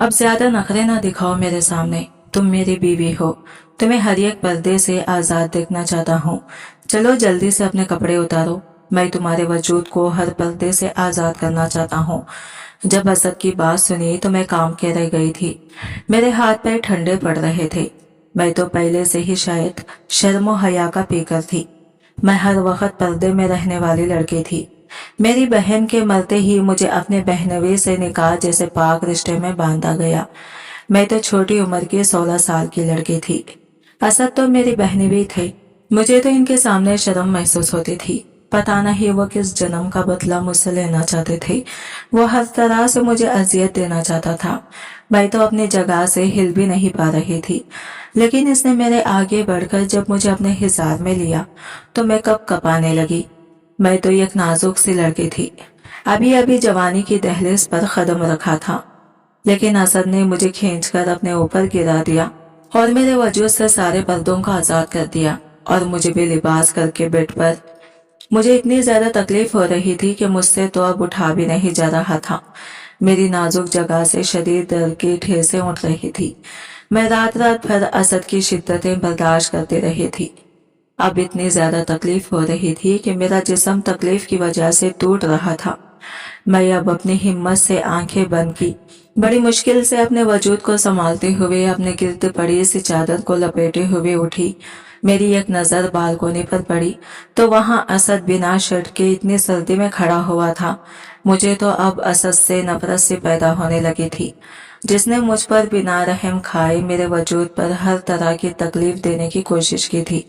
अब ज्यादा नखरे ना दिखाओ मेरे सामने। तुम मेरी बीवी हो, तुम्हें हर एक पर्दे से आजाद देखना चाहता हूँ। चलो जल्दी से अपने कपड़े उतारो, मैं तुम्हारे वजूद को हर पर्दे से आजाद करना चाहता हूँ। जब असद की बात सुनी तो मैं काम के रह गई थी। मेरे हाथ पैर ठंडे पड़ रहे थे। मैं तो पहले से ही शायद शर्म हया का पीकर थी। मैं हर वक्त पर्दे में रहने वाली लड़की थी। मेरी बहन के मरते ही मुझे अपने बहनोई से निकाह जैसे पाक रिश्ते में बांधा गया। मैं तो छोटी उम्र की 16 साल की लड़की थी। असद तो मेरी बहनोई थे। मुझे तो इनके सामने शर्म महसूस होती थी। पता नहीं वो किस जन्म का बदला मुझसे लेना चाहते थे। वो हर तरह से मुझे अजियत देना चाहता था। मैं तो अपनी जगह से हिल भी नहीं पा रही थी। लेकिन इसने मेरे आगे बढ़कर जब मुझे अपने हिसार में लिया तो मैं कब कपाने लगी। मैं तो एक नाजुक सी लड़की थी, अभी अभी जवानी की दहलीज पर कदम रखा था। लेकिन असद ने मुझे खींचकर अपने ऊपर गिरा दिया और मेरे वजूद से सारे पर्दों को आजाद कर दिया और मुझे भी लिबास करके बेड पर। मुझे इतनी ज्यादा तकलीफ हो रही थी कि मुझसे तो अब उठा भी नहीं जा रहा था। मेरी नाजुक जगह से शदीद दर्द की ठेसें उठ रही थी। मैं रात रात भर असद की शिद्दतें बर्दाश्त करती रही थी। अब इतनी ज्यादा तकलीफ हो रही थी कि मेरा जिस्म तकलीफ की वजह से टूट रहा था। मैं अब अपनी हिम्मत से आंखें बंद की, बड़ी मुश्किल से अपने वजूद को संभालते हुए अपने गिर्द पड़ी सी चादर को लपेटे हुए उठी। मेरी एक नजर बालकोनी पर पड़ी तो वहां असद बिना शर्ट के इतनी सर्दी में खड़ा हुआ था। मुझे तो अब असद से नफरत से पैदा होने लगी थी, जिसने मुझ पर बिना रहम खाए मेरे वजूद पर हर तरह की तकलीफ देने की कोशिश की थी।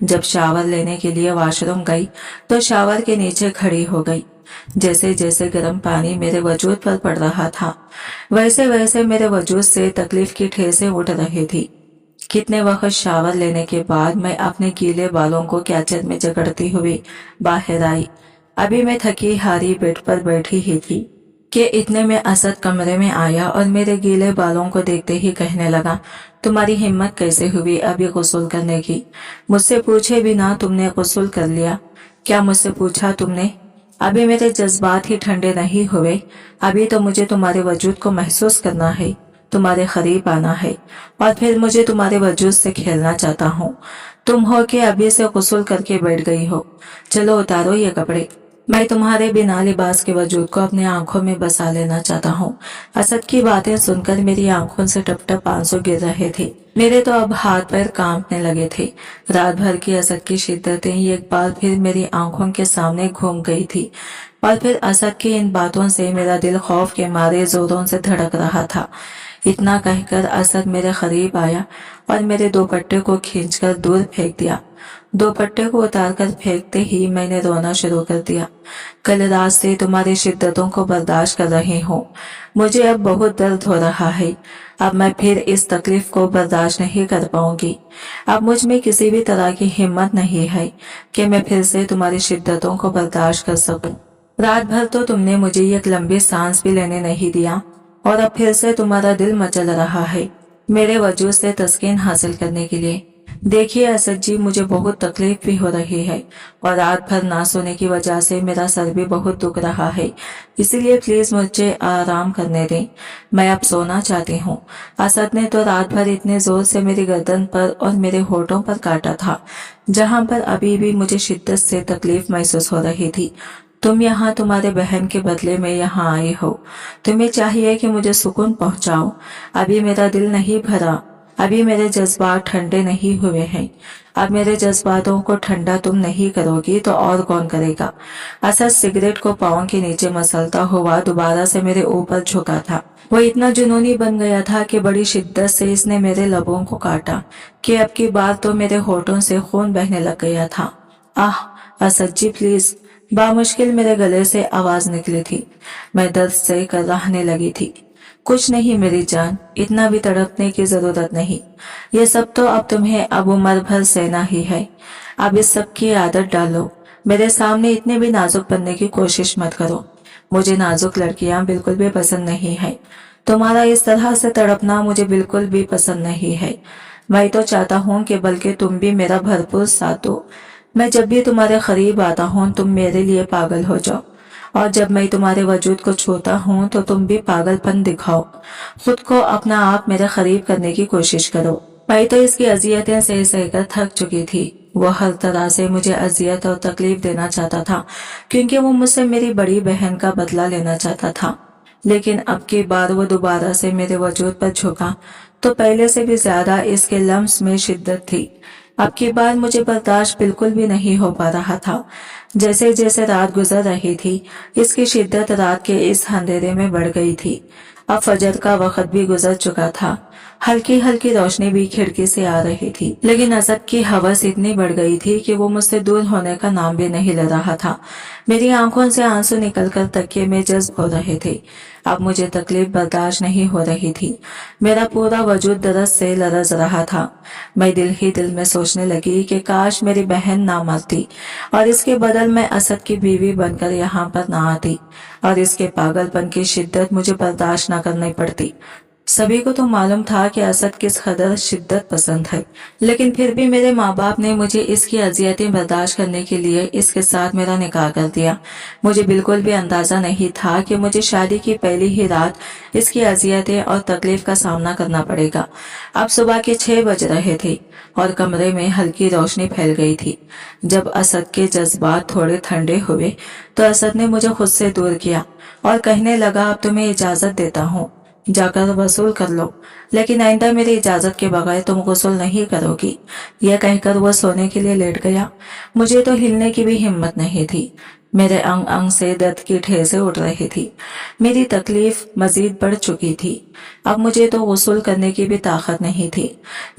जब शावर लेने के लिए वॉशरूम गई तो शावर के नीचे खड़ी हो गई। जैसे जैसे गर्म पानी मेरे वजूद पर पड़ रहा था वैसे वैसे मेरे वजूद से तकलीफ की ठेसें उठ रही थी। कितने वक्त शावर लेने के बाद मैं अपने गीले बालों को कैचर में जकड़ती हुई बाहर आई। अभी मैं थकी हारी बेड पर बैठी ही थी कि इतने में असद कमरे में आया और मेरे गीले बालों को देखते ही कहने लगा, तुम्हारी हिम्मत कैसे हुई अभी गुस्ल करने की? मुझसे पूछे बिना तुमने गुस्ल कर लिया? क्या मुझसे पूछा तुमने? अभी मेरे जज्बात ही ठंडे नहीं हुए। अभी तो मुझे तुम्हारे वजूद को महसूस करना है, तुम्हारे करीब आना है और फिर मुझे तुम्हारे वजूद से खेलना चाहता हूँ। तुम हो कि अभी से गुस्ल करके बैठ गई हो। चलो उतारो ये कपड़े। मैं तुम्हारे बिना लिबास के वजूद को अपनी आंखों में बसा लेना चाहता हूँ। असद की बातें सुनकर मेरी आंखों से टप टप आंसू गिर रहे थे। मेरे तो अब हाथ पैर कांपने लगे थे। रात भर की असद की शिद्दतें एक बार फिर मेरी आंखों के सामने घूम गई थी और फिर असद की इन बातों से मेरा दिल खौफ के मारे जोरों से धड़क रहा था। इतना कहकर असद मेरे करीब आया और मेरे दुपट्टे को खींचकर दूर फेंक दिया। दुपट्टे को उतारकर फेंकते ही मैंने रोना शुरू कर दिया। कल रात से तुम्हारी शिद्दतों को बर्दाश्त कर रही हूँ। मुझे अब बहुत दर्द हो रहा है। अब मैं फिर इस तकलीफ को बर्दाश्त नहीं कर पाऊंगी। अब मुझ में किसी भी तरह की हिम्मत नहीं है कि मैं फिर से तुम्हारी शिद्दतों को बर्दाश्त कर सकूं। रात भर तो तुमने मुझे एक लंबी सांस भी लेने नहीं दिया और अब फिर से तुम्हारा दिल मचल रहा है मेरे वजूद से तस्कीन हासिल करने के लिए। देखिए असद जी, मुझे बहुत तकलीफ भी हो रही है और रात भर ना सोने की वजह से मेरा सर भी बहुत दुख रहा है। इसीलिए प्लीज मुझे आराम करने दें, मैं अब सोना चाहती हूँ। असद ने तो रात भर इतने जोर से मेरी गर्दन पर और मेरे होठों पर काटा था जहाँ पर अभी भी मुझे शिद्दत से तकलीफ महसूस हो रही थी। तुम यहाँ तुम्हारे बहन के बदले में यहाँ आई हो। तुम्हें चाहिए कि मुझे सुकून पहुँचाओ। अभी मेरा दिल नहीं भरा, अभी मेरे जज्बात ठंडे नहीं हुए हैं। अब मेरे जज्बातों को ठंडा तुम नहीं करोगी तो और कौन करेगा? असद सिगरेट को पाँव के नीचे मसलता हुआ दोबारा से मेरे ऊपर झुका था। वो इतना जुनूनी बन गया था कि बड़ी शिद्दत से इसने मेरे लबों को काटा कि अब की बार तो मेरे होठों से खून बहने लग गया था। आह असद जी प्लीज, बामुश्किल मेरे गले से आवाज निकली थी। मैं दर्द से कराहने लगी थी। कुछ नहीं मेरी जान, इतना भी तड़पने की जरूरत नहीं। ये सब तो अब तुम्हें अब उम्र भर सहना ही है। अब इस सब की आदत डालो। मेरे सामने इतने भी नाजुक बनने की कोशिश मत करो। मुझे नाजुक लड़कियां बिल्कुल भी पसंद नहीं है। तुम्हारा इस तरह से तड़पना मुझे बिल्कुल भी पसंद नहीं है। मैं तो चाहता हूँ कि बल्कि तुम भी मेरा भरपूर साथ दो। मैं जब भी तुम्हारे करीब आता हूँ तुम मेरे लिए पागल हो जाओ और जब मैं तुम्हारे वजूद को छूता हूँ तो तुम भी पागलपन दिखाओ, खुद को अपना आप मेरे करीब करने की कोशिश करो। मैं तो इसकी अजियतें सह सहकर थक चुकी थी। वो हर तरह से मुझे अजियत और तकलीफ देना चाहता था, क्योंकि वो मुझसे मेरी बड़ी बहन का बदला लेना चाहता था। लेकिन अब की बार वो दोबारा से मेरे वजूद पर झुका तो पहले से भी ज्यादा इसके लम्स में शिद्दत थी। अब की बार मुझे बर्दाश्त बिल्कुल भी नहीं हो पा रहा था। जैसे जैसे रात गुजर रही थी, इसकी शिद्दत रात के इस अंधेरे में बढ़ गई थी। अब फजर का वक्त भी गुजर चुका था। हल्की हल्की रोशनी भी खिड़की से आ रही थी, लेकिन असद की हवस इतनी बढ़ गई थी कि वो मुझसे दूर होने का नाम भी नहीं ले रहा था। मेरी आंखों से आंसू निकलकर तकिए में जज्ब हो रहे थे। अब मुझे तकलीफ बर्दाश्त नहीं हो रही थी। मेरा पूरा वजूद दर्द से लरज रहा था। मैं दिल ही दिल में सोचने लगी कि काश मेरी बहन ना मरती और इसके बदल मैं असद की बीवी बनकर यहाँ पर ना आती और इसके पागलपन की शिद्दत मुझे बर्दाश्त न करनी पड़ती। सभी को तो मालूम था कि असद किस कदर शिद्दत पसंद है, लेकिन फिर भी मेरे माँ बाप ने मुझे इसकी अजियतें बर्दाश्त करने के लिए इसके साथ मेरा निकाह कर दिया। मुझे बिल्कुल भी अंदाजा नहीं था कि मुझे शादी की पहली ही रात इसकी अजियतें और तकलीफ का सामना करना पड़ेगा। अब सुबह के 6 बज रहे थे और कमरे में हल्की रोशनी फैल गई थी। जब असद के जज्बात थोड़े ठंडे हुए तो असद ने मुझे खुद से दूर किया और कहने लगा, अब तुम्हें इजाजत देता हूँ, जाकर वसूल कर लो, लेकिन आइंदा मेरी इजाजत के बगैर तुम गुस्ल नहीं करोगी। यह कहकर वो सोने के लिए लेट गया। मुझे तो हिलने की भी हिम्मत नहीं थी। मेरे अंग अंग से दर्द की ठेसे उठ रही थी। मेरी तकलीफ मजीद बढ़ चुकी थी। अब मुझे तो गुस्ल करने की भी ताकत नहीं थी।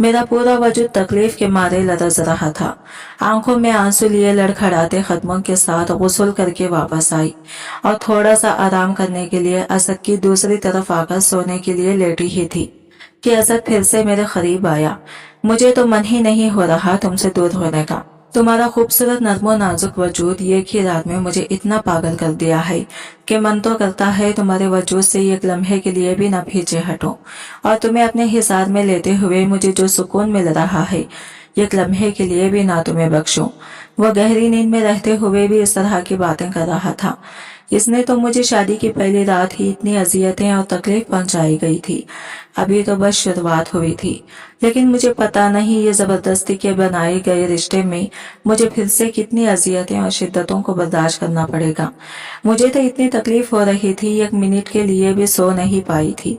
मेरा पूरा वजूद तकलीफ के मारे लरज रहा था। आंखों में आंसू लिए लड़खड़ाते कदमों के साथ गुस्ल करके वापस आई और थोड़ा सा आराम करने के लिए असद की दूसरी तरफ आकर सोने के लिए लेटी ही थी कि असद फिर से मेरे करीब आया। मुझे तो मन ही नहीं हो रहा तुमसे दूर होने का। तुम्हारा खूबसूरत नर्मो नाजुक वजूद एक ही रात में मुझे इतना पागल कर दिया है कि मन तो करता है तुम्हारे वजूद से एक लम्हे के लिए भी न पीछे हटो और तुम्हें अपने हिसाब में लेते हुए मुझे जो सुकून मिल रहा है एक लम्हे के लिए भी ना तुम्हें बख्शूं। वह गहरी नींद में रहते हुए भी इस तरह की बातें कर रहा था। इसने तो मुझे शादी की पहली रात ही इतनी अजियतें और तकलीफ पहुंचाई गई थी। अभी तो बस शुरुआत हुई थी, लेकिन मुझे पता नहीं ये जबरदस्ती के बनाए गए रिश्ते में मुझे फिर से कितनी अजियतें और शिद्दतों को बर्दाश्त करना पड़ेगा। मुझे तो इतनी तकलीफ हो रही थी, एक मिनट के लिए भी सो नहीं पाई थी।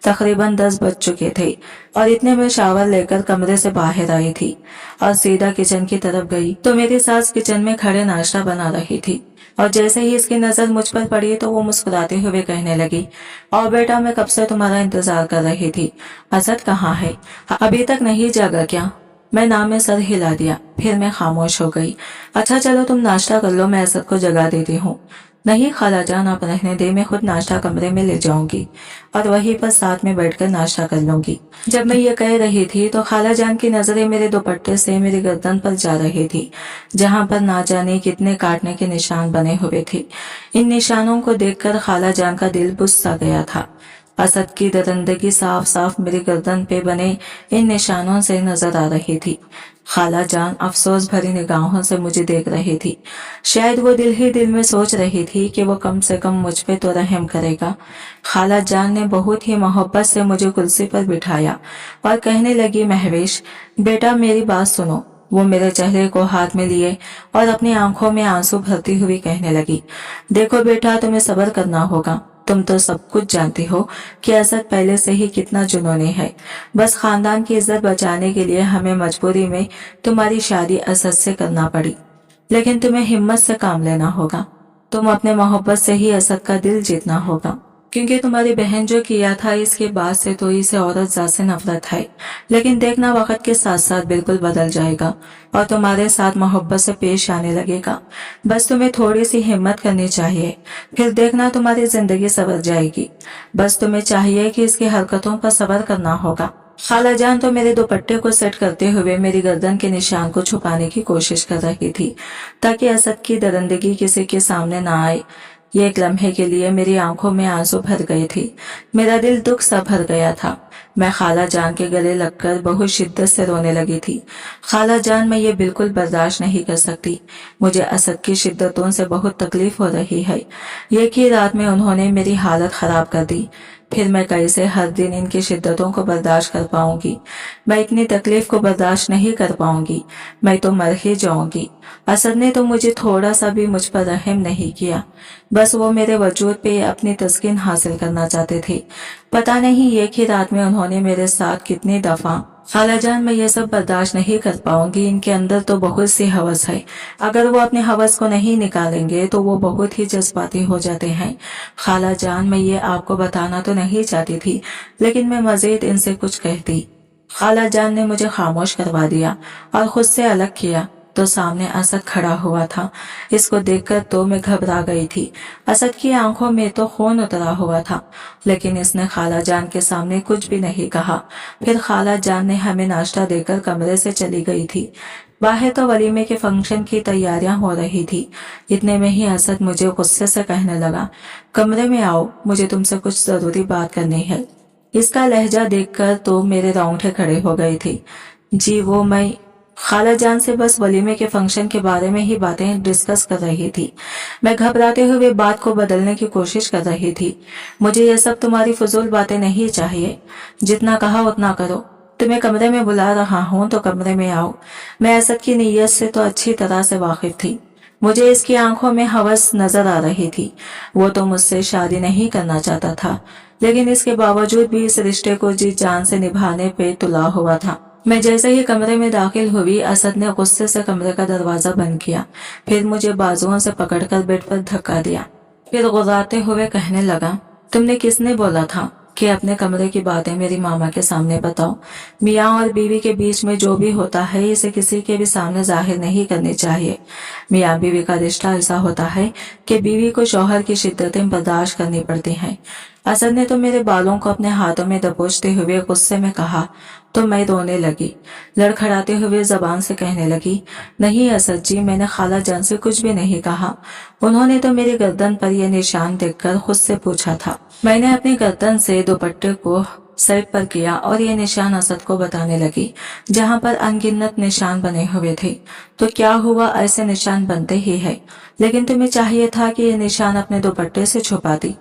तकरीबन 10 बज चुके थे और इतने में शावर लेकर कमरे से बाहर आई थी और सीधा किचन की तरफ गई तो मेरी सास किचन में खड़े नाश्ता बना रही थी और जैसे ही इसकी नजर मुझ पर पड़ी तो वो मुस्कुराते हुए कहने लगी, और बेटा मैं कब से तुम्हारा इंतजार कर रही थी। असद कहाँ है, अभी तक नहीं जागा क्या? मैं नाम में सर हिला दिया, फिर मैं खामोश हो गई। अच्छा चलो तुम नाश्ता कर लो, मैं असद को जगा देती हूँ। नहीं खाला जान, आप रहने दे, मैं खुद नाश्ता कमरे में ले जाऊंगी और वहीं पर साथ में बैठकर नाश्ता कर लूंगी। जब मैं ये कह रही थी तो खाला जान की नजरें मेरे दुपट्टे से मेरी गर्दन पर जा रही थी, जहां पर ना जाने कितने काटने के निशान बने हुए थे। इन निशानों को देखकर खाला जान का दिल बुझ सा गया था। असद की दरिंदगी साफ साफ मेरी गर्दन पे बने इन निशानों से नजर आ रही थी। खाला जान अफसोस भरी निगाहों से मुझे देख रही थी। शायद वो दिल ही दिल में सोच रही थी कि वो कम से कम मुझ पे तो रहम करेगा। खाला जान ने बहुत ही मोहब्बत से मुझे कुर्सी पर बिठाया और कहने लगी, महवेश बेटा मेरी बात सुनो। वो मेरे चेहरे को हाथ में लिए और अपनी आंखों में आंसू भरती हुई कहने लगी, देखो बेटा तुम्हें सब्र करना होगा। तुम तो सब कुछ जानती हो कि असद पहले से ही कितना जुनूनी है। बस खानदान की इज्जत बचाने के लिए हमें मजबूरी में तुम्हारी शादी असद से करना पड़ी, लेकिन तुम्हें हिम्मत से काम लेना होगा। तुम अपने मोहब्बत से ही असद का दिल जीतना होगा, क्योंकि तुम्हारी बहन जो किया था इसके बाद से तो इसे औरत जात से नफरत है। लेकिन देखना वक्त के साथ साथ बिल्कुल बदल जाएगा और तुम्हारे साथ मोहब्बत से पेश आने लगेगा। बस तुम्हें थोड़ी सी हिम्मत करनी चाहिए, फिर देखना तुम्हारी जिंदगी संवर जाएगी। बस तुम्हें चाहिए कि इसकी हरकतों पर सब्र करना होगा। खाला जान तो मेरे दुपट्टे को सेट करते हुए मेरी गर्दन के निशान को छुपाने की कोशिश कर रही थी, ताकि असद की दरिंदगी किसी के सामने ना आए। ये एक लम्हे के लिए मेरी आंखों में आंसू भर गए थे। मेरा दिल दुख सा भर गया था। मैं खाला जान के गले लगकर बहुत शिद्दत से रोने लगी थी। खाला जान, मैं ये बिल्कुल बर्दाश्त नहीं कर सकती। मुझे असद की शिद्दतों से बहुत तकलीफ हो रही है। एक ही रात में उन्होंने मेरी हालत खराब कर दी। फिर मैं कैसे हर दिन इनकी शिद्दतों को बर्दाश्त कर पाऊंगी? मैं इतनी तकलीफ को बर्दाश्त नहीं कर पाऊंगी। मैं तो मर ही जाऊंगी। असद ने तो मुझे थोड़ा सा भी मुझ पर रहम नहीं किया। बस वो मेरे वजूद पे अपनी तस्कीन हासिल करना चाहते थे। पता नहीं एक ही रात में उन्होंने मेरे साथ कितनी दफा। खाला जान, मैं ये सब बर्दाश्त नहीं कर पाऊंगी। इनके अंदर तो बहुत सी हवस है। अगर वो अपने हवस को नहीं निकालेंगे तो वो बहुत ही जज्बाती हो जाते हैं। खाला जान, मैं ये आपको बताना तो नहीं चाहती थी, लेकिन मैं मजीद इनसे कुछ कहती। खाला जान ने मुझे खामोश करवा दिया और खुद से अलग किया तो सामने असद खड़ा हुआ था। इसको देखकर तो मैं घबरा गई थी। असद की आंखों में तो खून उतरा हुआ था, लेकिन इसने खाला जान के सामने कुछ भी नहीं कहा। फिर खाला जान ने हमें नाश्ता देकर कमरे से चली गई थी। बाहर तो वलीमे के फंक्शन की तैयारियां हो रही थी। इतने में ही असद मुझे गुस्से से कहने लगा, कमरे में आओ, मुझे तुमसे कुछ जरूरी बात करनी है। इसका लहजा देखकर तो मेरे रोंगटे खड़े हो गए थे। जी वो मैं खाला जान से बस वलीमे के फंक्शन के बारे में ही बातें डिस्कस कर रही थी। मैं घबराते हुए बात को बदलने की कोशिश कर रही थी। मुझे ये सब तुम्हारी फजूल बातें नहीं चाहिए। जितना कहा उतना करो। तुम्हें कमरे में बुला रहा हूँ तो कमरे में आओ। मैं असद की नीयत से तो अच्छी तरह से वाकिफ थी। मुझे इसकी आंखों में हवस नजर आ रही थी। वो तो मुझसे शादी नहीं करना चाहता था, लेकिन इसके बावजूद भी इस रिश्ते को जी जान से निभाने पे तुला हुआ था। मैं जैसे ही कमरे में दाखिल हुई, असद ने गुस्से से कमरे का दरवाजा बंद किया। फिर मुझे बाजुओं से पकड़कर बेड पर धक्का दिया। फिर गुर्राते हुए कहने लगा, तुमने किसने बोला था कि अपने कमरे की बातें मेरी मामा के सामने बताओ? मियाँ और बीवी के बीच में जो भी होता है इसे किसी के भी सामने जाहिर नहीं करनी चाहिए। मियाँ बीवी का रिश्ता ऐसा होता है कि बीवी को शौहर की शिद्दतें बर्दाश्त करनी पड़ती हैं। असद ने तो मेरे बालों को अपने हाथों में दबोचते हुए गुस्से में कहा तो मैं रोने लगी। लड़खड़ाते हुए जबान से कहने लगी, नहीं असद जी, मैंने खाला जान से कुछ भी नहीं कहा। उन्होंने तो मेरी गर्दन पर यह निशान देखकर खुद से पूछा था। मैंने अपनी गर्दन से दुपट्टे को सर पर किया और ये निशान असद को बताने लगी, जहाँ पर अनगिनत निशान बने हुए थे। तो क्या हुआ, ऐसे निशान बनते ही है, लेकिन तुम्हें चाहिए था कि ये निशान अपने दुपट्टे से छुपाती।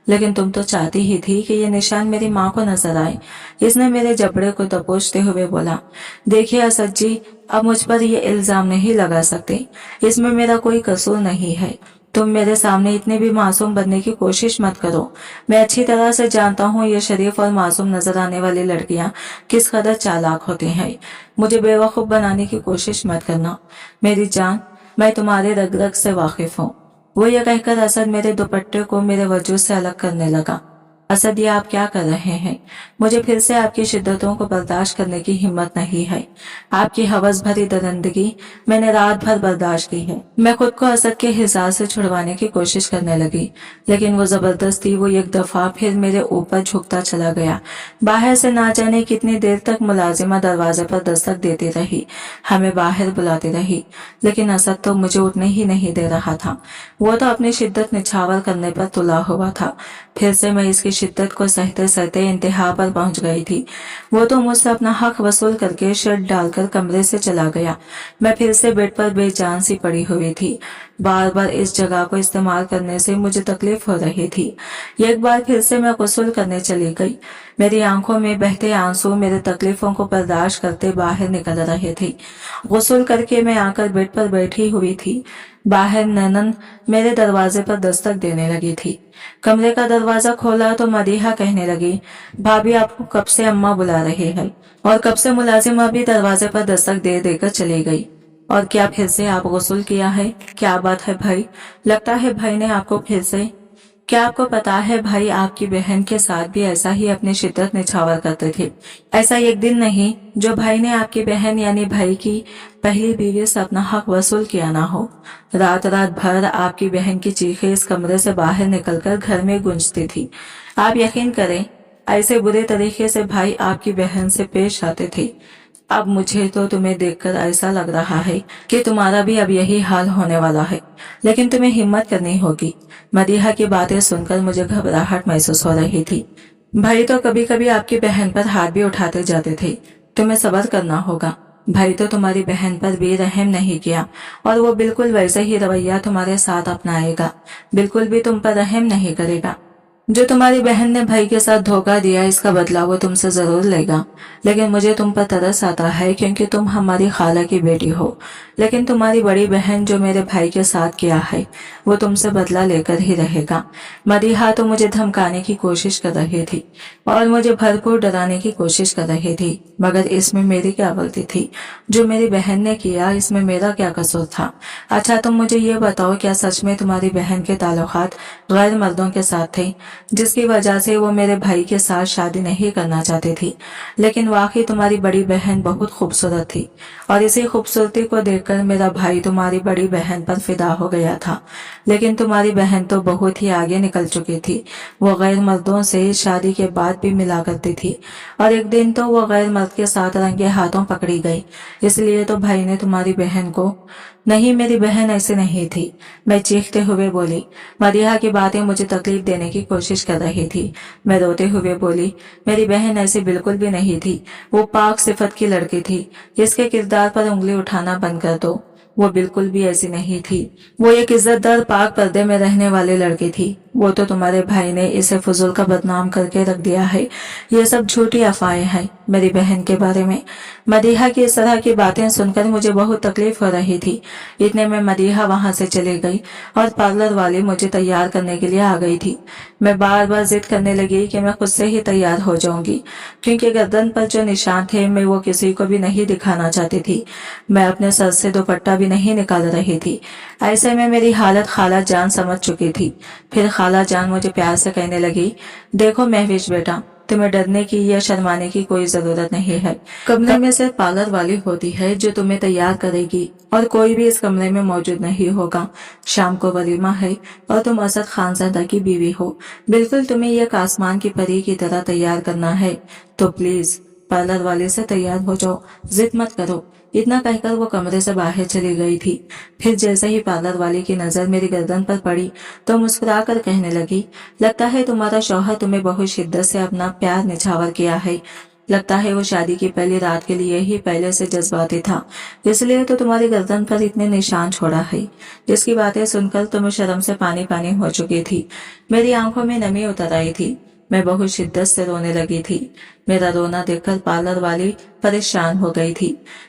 लेकिन तुम तो चाहती ही थी कि ये निशान मेरी माँ को नजर आए। इसने मेरे जबड़े को दबोचते हुए बोला, देखिए असद जी, अब मुझ पर ये इल्जाम नहीं लगा सकते। इसमें मेरा कोई कसूर नहीं है। तुम मेरे सामने इतने भी मासूम बनने की कोशिश मत करो। मैं अच्छी तरह से जानता हूँ ये शरीफ और मासूम नजर आने वाली लड़कियाँ किस कदर चालाक होती हैं। मुझे बेवकूफ बनाने की कोशिश मत करना मेरी जान, मैं तुम्हारे रग रग से वाकिफ हूँ। वो ये कहकर असद मेरे दुपट्टे को मेरे वजूद से अलग करने लगा। असद, ये आप क्या कर रहे हैं? मुझे फिर से आपकी शिद्दतों को बर्दाश्त करने की हिम्मत नहीं है। आपकी हवस भरी दरिंदगी मैंने रात भर बर्दाश्त की है। मैं खुद को असद के हिसाब से छुड़वाने की कोशिश करने लगी, लेकिन वो जबरदस्ती वो एक दफा फिर मेरे ऊपर झुकता चला गया। बाहर से ना जाने कितनी देर तक मुलाजिमा दरवाजे पर दस्तक देती रही, हमें बाहर बुलाती रही, लेकिन असद तो मुझे उठने ही नहीं दे रहा था। वो तो अपनी शिद्दत निछावर करने पर तुला हुआ था। फिर से मैं इसकी शिद्दत को सहते सहते इंतहा पर पहुंच गई थी। वो तो मुझसे अपना हक वसूल करके शर्ट डालकर कमरे से चला गया। मैं फिर से बेड पर बेजान सी पड़ी हुई थी। बार बार इस जगह को इस्तेमाल करने से मुझे तकलीफ हो रही थी। एक बार फिर से मैं गुस्ल करने चली गई। मेरी आंखों में बहते आंसू मेरे तकलीफों को बर्दाश्त करते बाहर निकल रहे थे। गुस्ल करके मैं आकर बेड पर बैठी हुई थी। बाहर ननन मेरे दरवाजे पर दस्तक देने लगी थी। कमरे का दरवाजा खोला तो मदीहा कहने लगी, भाभी आपको कब से अम्मा बुला रही है? और कब से मुलाजिमा भी दरवाजे पर दस्तक दे देकर चली गई। और क्या फिर से आप गुस्ल किया है? क्या बात है भाई? लगता है भाई ने आपको फिर से। क्या आपको पता है भाई आपकी बहन के साथ भी ऐसा ही अपनी शिद्दत निछावर करते थे। ऐसा एक दिन नहीं जो भाई ने आपकी बहन यानी भाई की पहली बीवी से अपना हक वसूल किया ना हो। रात रात भर आपकी बहन की चीखें इस कमरे से बाहर निकलकर घर में गूंजती थी। आप यकीन करें, ऐसे बुरे तरीके से भाई आपकी बहन से पेश आते थे। अब मुझे तो तुम्हें देखकर ऐसा लग रहा है कि तुम्हारा भी अब यही हाल होने वाला है, लेकिन तुम्हें हिम्मत करनी होगी। मदीहा की बातें सुनकर मुझे घबराहट महसूस हो रही थी। भाई तो कभी कभी आपकी बहन पर हाथ भी उठाते जाते थे, तुम्हें सब्र करना होगा। भाई तो तुम्हारी बहन पर भी रहम नहीं किया और वो बिल्कुल वैसा ही रवैया तुम्हारे साथ अपनाएगा, बिल्कुल भी तुम पर रहम नहीं करेगा। जो तुम्हारी बहन ने भाई के साथ धोखा दिया इसका बदला वो तुमसे जरूर लेगा, लेकिन मुझे तुम पर तरस आता है क्योंकि तुम हमारी खाला की बेटी हो। लेकिन तुम्हारी बड़ी बहन जो मेरे भाई के साथ किया है वो तुमसे बदला लेकर ही रहेगा। मदीहा तो मुझे धमकाने की कोशिश कर रही थी और मुझे भरपूर डराने की कोशिश कर रही थी, मगर इसमें मेरी क्या गलती थी? जो मेरी बहन ने किया इसमें मेरा क्या कसूर था? अच्छा तुम मुझे ये बताओ, क्या सच में तुम्हारी बहन के ताल्लुकात गैर मर्दों के साथ थे जिसकी वजह से वो मेरे भाई के साथ शादी नहीं करना चाहती थी? लेकिन वाकई तुम्हारी बड़ी बहन बहुत खूबसूरत थी और इसी खूबसूरती को देखकर मेरा भाई तुम्हारी बड़ी बहन पर फिदा हो गया था। लेकिन तुम्हारी बहन तो बहुत ही आगे निकल चुकी थी, वो गैर मर्दों से शादी के बाद भी मिला करती थी और एक दिन तो वो गैर मर्द के साथ रंगे हाथों पकड़ी गई। इसलिए तो भाई ने तुम्हारी बहन को। नहीं, मेरी बहन ऐसे नहीं थी, मैं चीखते हुए बोली। मदीहा की बातें मुझे तकलीफ देने की कोशिश कर रही थी। मैं रोते हुए बोली, मेरी बहन ऐसी बिल्कुल भी नहीं थी, वो पाक सिफत की लड़की थी। इसके किरदार पर उंगली उठाना बंद कर दो, वो बिल्कुल भी ऐसी नहीं थी। वो एक इज्जतदार पाक पर्दे में रहने वाली लड़की थी। वो तो तुम्हारे भाई ने इसे फजूल का बदनाम करके रख दिया है। ये सब झूठी अफवाहें हैं मेरी बहन के बारे में। मदीहा की इस तरह की बातें सुनकर मुझे बहुत तकलीफ हो रही थी। इतने में मदीहा वहां से चली गई और पार्लर वाली मुझे तैयार करने के लिए आ गई थी। मैं बार बार जिद करने लगी कि मैं खुद से ही तैयार हो जाऊंगी, क्योंकि गर्दन पर जो निशान थे मैं वो किसी को भी नहीं दिखाना चाहती थी। मैं अपने सर से दुपट्टा भी नहीं निकाल रही थी। ऐसे में मेरी हालत खाला जान समझ चुकी थी। फिर खाला जान मुझे प्यार से कहने लगी, देखो महविश बेटा, तुम्हें डरने की या शर्माने की कोई जरूरत नहीं है। कमरे में सिर्फ पार्लर वाली होती है जो तुम्हें तैयार करेगी और कोई भी इस कमरे में मौजूद नहीं होगा। शाम को वलीमा है और तुम असद खानजादा की बीवी हो। बिल्कुल तुम्हें एक आसमान की परी की तरह तैयार करना है, तो प्लीज पार्लर वाले से तैयार हो जाओ, जिद मत करो। इतना कहकर वो कमरे से बाहर चली गई थी। फिर जैसे ही पार्लर वाली की नजर मेरी गर्दन पर पड़ी तो मुस्कुराकर कहने लगी, लगता है तुम्हारा शौहर तुम्हें बहुत शिद्दत से अपना प्यार निछावर किया है। लगता है वो शादी की पहली रात के लिए ही पहले से जज्बाती था, इसलिए तो तुम्हारी गर्दन पर इतने निशान छोड़ा है। जिसकी बातें सुनकर तो मैं शर्म से पानी पानी हो चुकी थी। मेरी आंखों में नमी उतर आई थी। मैं बहुत शिद्दत से रोने लगी थी। मेरा रोना देखकर पार्लर वाली परेशान हो गई थी।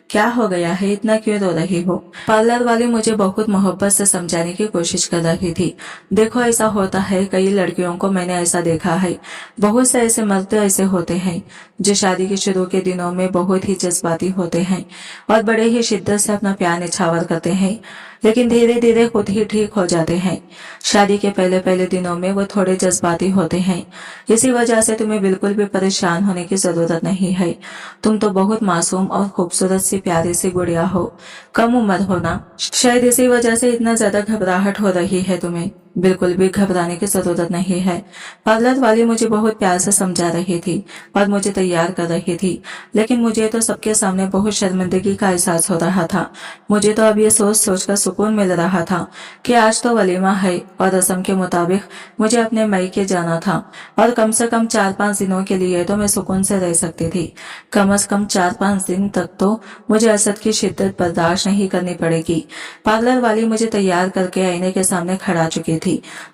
क्या हो गया है, इतना क्यों रो रही हो? पार्लर वाली मुझे बहुत मोहब्बत से समझाने की कोशिश कर रही थी। देखो ऐसा होता है, कई लड़कियों को मैंने ऐसा देखा है। बहुत से ऐसे मर्द ऐसे होते हैं जो शादी के शुरू के दिनों में बहुत ही जज्बाती होते हैं और बड़े ही शिद्दत से अपना प्यार निछावर करते हैं, लेकिन धीरे धीरे खुद ही ठीक हो जाते हैं। शादी के पहले पहले दिनों में वो थोड़े जज्बाती होते हैं। इसी वजह से तुम्हें बिल्कुल भी परेशान होने की जरूरत नहीं है। तुम तो बहुत मासूम और खूबसूरत सी प्यारी सी गुड़िया हो, कम उम्र हो ना, शायद इसी वजह से इतना ज्यादा घबराहट हो रही है तुम्हें। बिल्कुल भी घबराने की जरूरत नहीं है। पार्लर वाली मुझे बहुत प्यार से समझा रही थी और मुझे तैयार कर रही थी, लेकिन मुझे तो सबके सामने बहुत शर्मिंदगी का एहसास हो रहा था। मुझे तो अब ये सोच सोचकर सुकून मिल रहा था कि आज तो वलीमा है और रस्म के मुताबिक मुझे अपने मायके जाना था और कम से कम 4-5 दिनों के लिए तो मैं सुकून से रह सकती थी। कम से कम 4-5 दिन तक तो मुझे असद की शिद्दत बर्दाश्त नहीं करनी पड़ेगी। पार्लर वाली मुझे तैयार करके आईने के सामने खड़ा चुकी थी।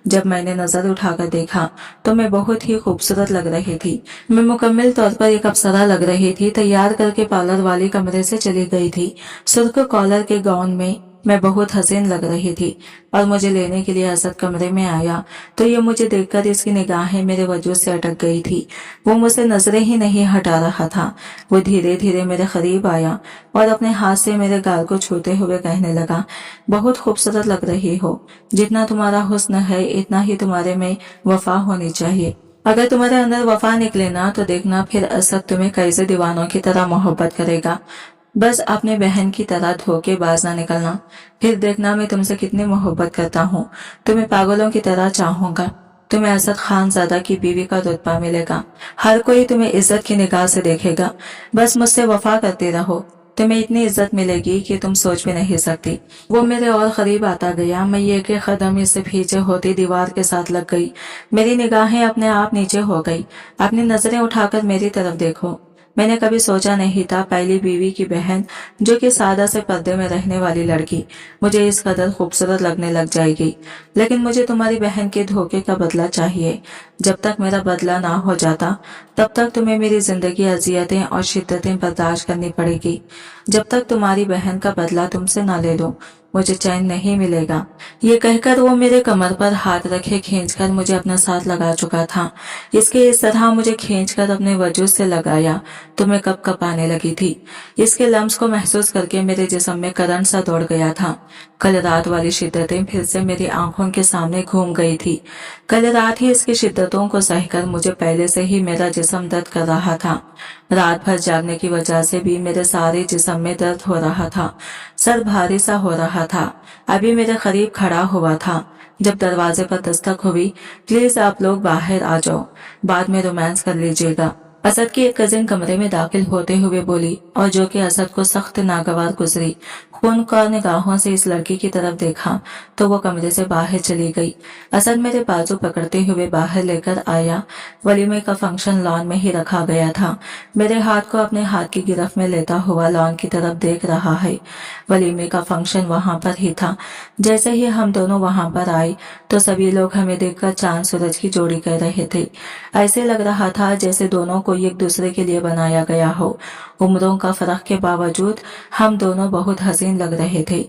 जब मैंने नजर उठाकर देखा तो मैं बहुत ही खूबसूरत लग रही थी। मैं मुकम्मल तौर पर एक अप्सरा लग रही थी। तैयार करके पार्लर वाली कमरे से चली गई थी। सुर्ख कॉलर के गाउन में मैं बहुत हसीन लग रही थी और मुझे लेने के लिए असद कमरे में आया तो ये मुझे देखकर इसकी निगाहें मेरे वजूद से अटक गई थी। वो मुझसे नजरें ही नहीं हटा रहा था। वो धीरे धीरे मेरे करीब आया और अपने हाथ से मेरे गाल को छूते हुए कहने लगा, बहुत खूबसूरत लग रही हो। जितना तुम्हारा हुस्न है इतना ही तुम्हारे में वफा होनी चाहिए। अगर तुम्हारे अंदर वफा निकले ना तो देखना फिर असद तुम्हें कैसे दीवानों की तरह मोहब्बत करेगा। बस अपने बहन की तरह धोखेबाज ना निकलना, फिर देखना मैं तुमसे कितनी मोहब्बत करता हूँ। तुम्हें पागलों की तरह चाहूंगा। तुम्हें असद खानजादा की बीवी का रुतबा मिलेगा। हर कोई तुम्हें इज्जत की निगाह से देखेगा। बस मुझसे वफा करते रहो। तुम्हें इतनी इज्जत मिलेगी कि तुम सोच भी नहीं सकती। वो मेरे और करीब आता गया। मैं एक एक कदम इससे पीछे होती दीवार के साथ लग गई। मेरी निगाहें अपने आप नीचे हो गई। अपनी नजरें उठाकर मेरी तरफ देखो। मैंने कभी सोचा नहीं था पहली बीवी की बहन, जो कि सादा से पर्दे में रहने वाली लड़की, मुझे इस कदर खूबसूरत लगने लग जाएगी। लेकिन मुझे तुम्हारी बहन के धोखे का बदला चाहिए। जब तक मेरा बदला ना हो जाता, तब तक तुम्हें मेरी जिंदगी अजियतें और शिद्दतें बर्दाश्त करनी पड़ेगी। जब तक तुम्हारी बहन का बदला तुमसे ना ले लो, मुझे चैन नहीं मिलेगा। ये कहकर वो मेरे कमर पर हाथ रखे खींचकर मुझे अपना साथ लगा चुका था। इसके इस तरह मुझे खींचकर अपने वजूद से लगाया तो मैं कप कप आने लगी थी। इसके लम्स को महसूस करके मेरे जिस्म में करंट सा दौड़ गया था। कल रात वाली शिद्दतें फिर से मेरी आंखों के सामने घूम गई थी। कल रात ही इसकी शिद्दतों को सहकर मुझे पहले से ही मेरा जिस्म दर्द कर रहा था। रात भर जागने की वजह से भी मेरे सारे जिस्म में दर्द हो रहा था। सर भारी सा हो रहा था। अभी मेरे करीब खड़ा हुआ था जब दरवाजे पर दस्तक हुई। प्लीज आप लोग बाहर आ जाओ, बाद में रोमांस कर लीजिएगा। असद की एक कजिन कमरे में दाखिल होते हुए बोली, और जो कि असद को सख्त नागवार गुजरी। खूनखार निगाहों से इस लड़की की तरफ देखा तो वो कमरे से बाहर चली गई। असद मेरे बाजू पकड़ते हुए बाहर लेकर आया। वलीमे का फंक्शन लॉन में ही रखा गया था। मेरे हाथ को अपने हाथ की गिरफ्त में लेता हुआ लॉन की तरफ देख रहा है। वलीमे का फंक्शन वहां पर ही था। जैसे ही हम दोनों वहां पर आए तो सभी लोग हमें देखकर चांद सूरज की जोड़ी कर रहे थे। ऐसे लग रहा था जैसे दोनों को एक दूसरे के लिए बनाया गया हो। उम्रों का फर्क के बावजूद हम दोनों बहुत हसीन लग रहे थे।